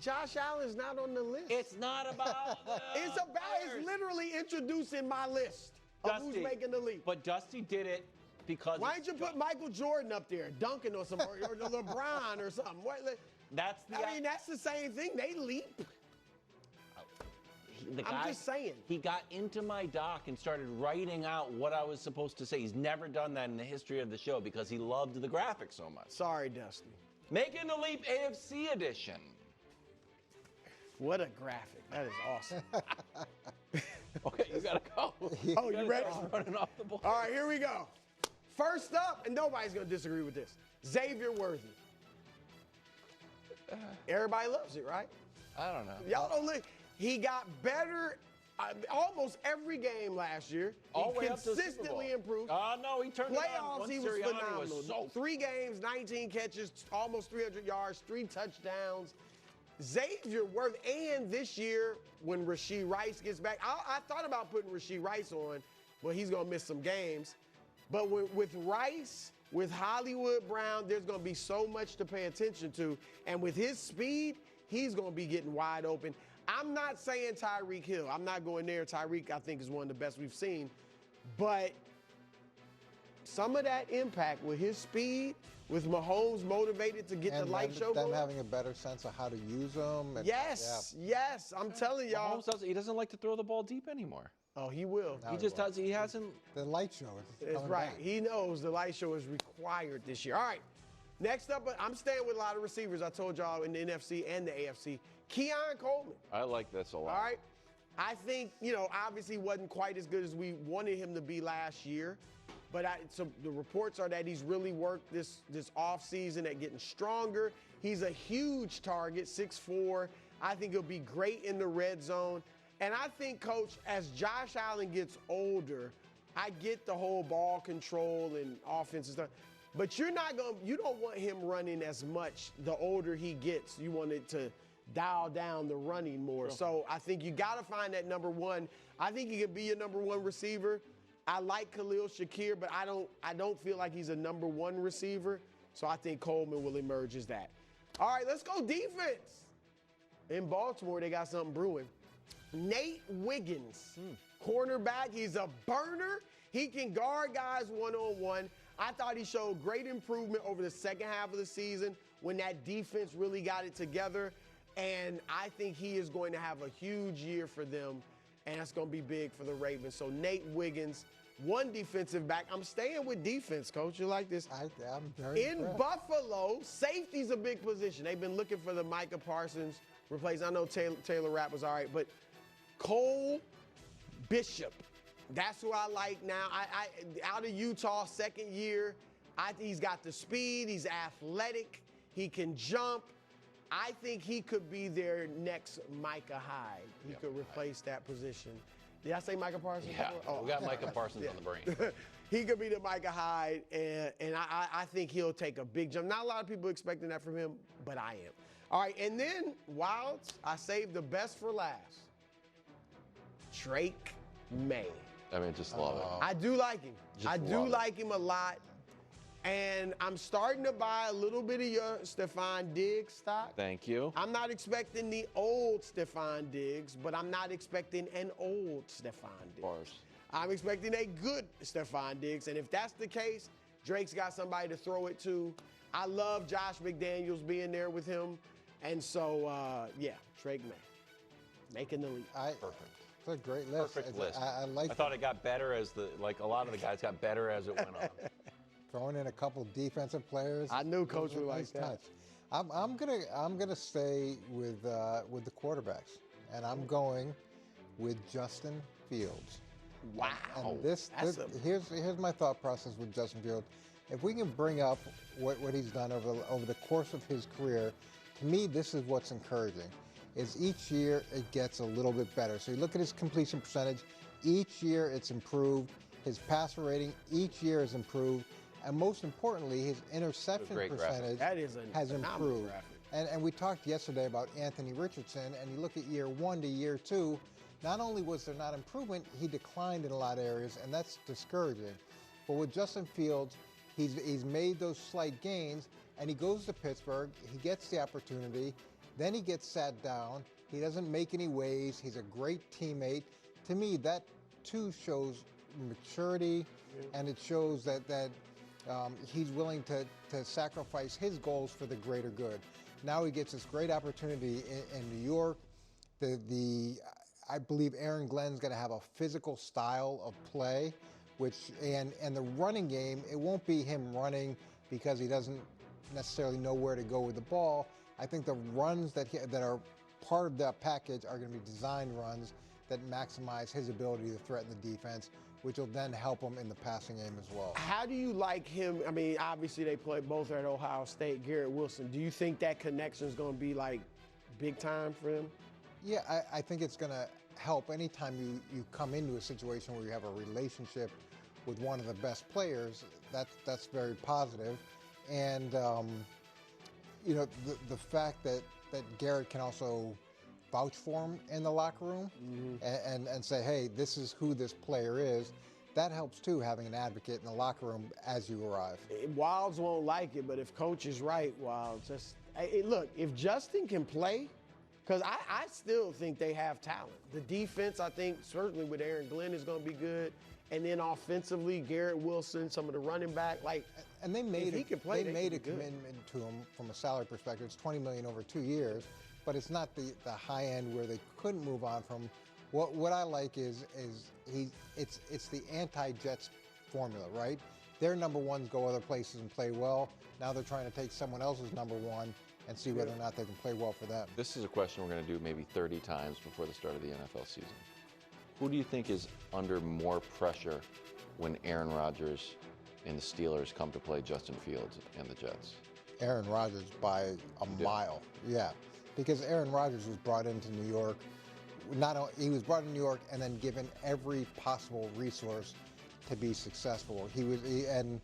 Josh Allen's not on the list. It's not about It's literally introducing my list of who's making the leap. But Dusty did it because. Why didn't you put Michael Jordan up there, dunking or something, or LeBron or something? That's the same thing. They leap. I'm just saying. He got into my doc and started writing out what I was supposed to say. He's never done that in the history of the show because he loved the graphics so much. Sorry, Dusty. Making the Leap AFC edition. What a graphic. That is awesome. Okay, you got to go. Oh, you ready? Running off the board. All right, here we go. First up, and nobody's going to disagree with this, Xavier Worthy. Everybody loves it, right? I don't know. Y'all don't look. He got better almost every game last year. All he the way up to the Super Bowl. consistently improved. No, he turned Playoffs, he was phenomenal. Was 3 games, 19 catches, almost 300 yards, 3 touchdowns. Xavier Worthy, and this year when Rashee Rice gets back, I thought about putting Rashee Rice on, but he's going to miss some games. But with Rice, with Hollywood Brown, there's going to be so much to pay attention to. And with his speed, he's going to be getting wide open. I'm not saying Tyreek Hill. I'm not going there. Tyreek, I think, is one of the best we've seen. But some of that impact with his speed, with Mahomes motivated to get the light show going. Them having a better sense of how to use them. Yes. I'm telling y'all. Mahomes he doesn't like to throw the ball deep anymore. Oh, he will. He hasn't. The light show is right. Back. He knows the light show is required this year. All right. Next up, I'm staying with a lot of receivers. I told y'all in the NFC and the AFC. Keon Coleman. I like this a lot. All right. I think, obviously wasn't quite as good as we wanted him to be last year. But so the reports are that he's really worked this offseason at getting stronger. He's a huge target, 6'4". I think he'll be great in the red zone. And I think, Coach, as Josh Allen gets older, I get the whole ball control and offense and stuff. But you don't want him running as much the older he gets. You want it to dial down the running more. Sure. So I think you got to find that number one. I think he could be your number one receiver. I like Khalil Shakir, but I don't feel like he's a number one receiver. So I think Coleman will emerge as that. All right, let's go defense. In Baltimore, they got something brewing. Nate Wiggins, cornerback. He's a burner. He can guard guys one-on-one. I thought he showed great improvement over the second half of the season when that defense really got it together. And I think he is going to have a huge year for them, and that's going to be big for the Ravens. So Nate Wiggins, one defensive back. I'm staying with defense, Coach. You like this? I'm very impressed. Buffalo, safety's a big position. They've been looking for the Micah Parsons replacement. I know Taylor Rapp was all right, but Cole Bishop, that's who I like now. I out of Utah, second year. He's got the speed. He's athletic. He can jump. I think he could be their next Micah Hyde. He could replace that position. Did I say Micah Parsons? Yeah, we got Micah Parsons on the brain. He could be the Micah Hyde, and I think he'll take a big jump. Not a lot of people expecting that from him, but I am. All right, and then Wilds, I saved the best for last. Drake Maye. Just love it. I do like him. I do like him a lot. And I'm starting to buy a little bit of your Stephon Diggs stock. Thank you. I'm not expecting the old Stephon Diggs, but I'm not expecting an old Stephon Diggs. Of course. I'm expecting a good Stephon Diggs. And if that's the case, Drake's got somebody to throw it to. I love Josh McDaniels being there with him. And so, Drake Maye. Making the leap. Perfect. It's a great list. Perfect list. I thought it got better as a lot of the guys got better as it went on. Throwing in a couple defensive players. I knew Coach would like that. Touch. I'm gonna stay with the quarterbacks, and I'm going with Justin Fields. Wow. And here's my thought process with Justin Fields. If we can bring up what he's done over the course of his career, to me this is what's encouraging. Is each year it gets a little bit better. So you look at his completion percentage. Each year it's improved. His passer rating each year is improved. And most importantly, his interception percentage has improved. And we talked yesterday about Anthony Richardson, and you look at year 1 to year 2, not only was there not improvement, he declined in a lot of areas, and that's discouraging. But with Justin Fields, he's made those slight gains, and he goes to Pittsburgh, he gets the opportunity. Then he gets sat down. He doesn't make any waves. He's a great teammate. To me, that too shows maturity, and it shows that he's willing to sacrifice his goals for the greater good. Now he gets this great opportunity in New York. I believe Aaron Glenn's going to have a physical style of play, and the running game, it won't be him running because he doesn't necessarily know where to go with the ball. I think the runs that are part of that package are going to be designed runs that maximize his ability to threaten the defense, which will then help him in the passing game as well. How do you like him? I mean, obviously they play both at Ohio State, Garrett Wilson. Do you think that connection is going to be like big time for him? Yeah, I think it's going to help anytime you come into a situation where you have a relationship with one of the best players. That's very positive. And, you know, the fact that Garrett can also vouch for him in the locker room and say, hey, this is who this player is, that helps too, having an advocate in the locker room as you arrive. Wilds won't like it, but if coach is right, Wilds, look, if Justin can play, because I still think they have talent. The defense, I think, certainly with Aaron Glenn is going to be good. And then offensively, Garrett Wilson, some of the running back, and they made he can play, they made a commitment to him from a salary perspective. It's $20 million over 2 years, but it's not the high end where they couldn't move on from. What I like is it's the anti-Jets formula, right? Their number ones go other places and play well. Now they're trying to take someone else's number one and see whether or not they can play well for them. This is a question we're going to do maybe 30 times before the start of the NFL season. Who do you think is under more pressure when Aaron Rodgers and the Steelers come to play Justin Fields and the Jets? Aaron Rodgers by a mile, yeah. Because Aaron Rodgers was brought into New York. He was brought to New York and then given every possible resource to be successful. And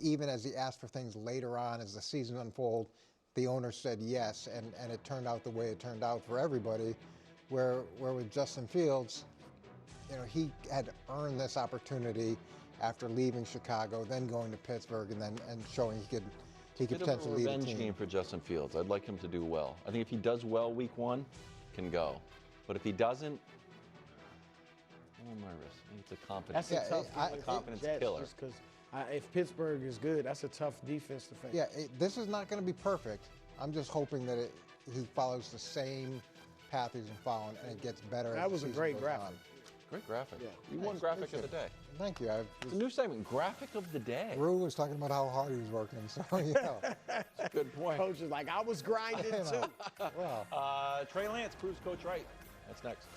even as he asked for things later on as the season unfolded, the owner said yes, and it turned out the way it turned out for everybody. Where with Justin Fields, you know, he had to earn this opportunity after leaving Chicago, then going to Pittsburgh, and showing he could potentially lead a team. Revenge game for Justin Fields. I'd like him to do well. I think if he does well week one, can go. But if he doesn't, my wrist. It's a confidence. That's a tough confidence Jets, killer. just because if Pittsburgh is good, that's a tough defense to face. Yeah, this is not going to be perfect. I'm just hoping that he follows the same path he's been following, and it gets better. That was a great graphic. Great graphic. Yeah. You won graphic of the day. Thank you. It's a new segment, graphic of the day. Rue was talking about how hard he was working, so yeah. That's a good point. Coach is like, I was grinding too. Well. Trey Lance proves Coach right. That's next.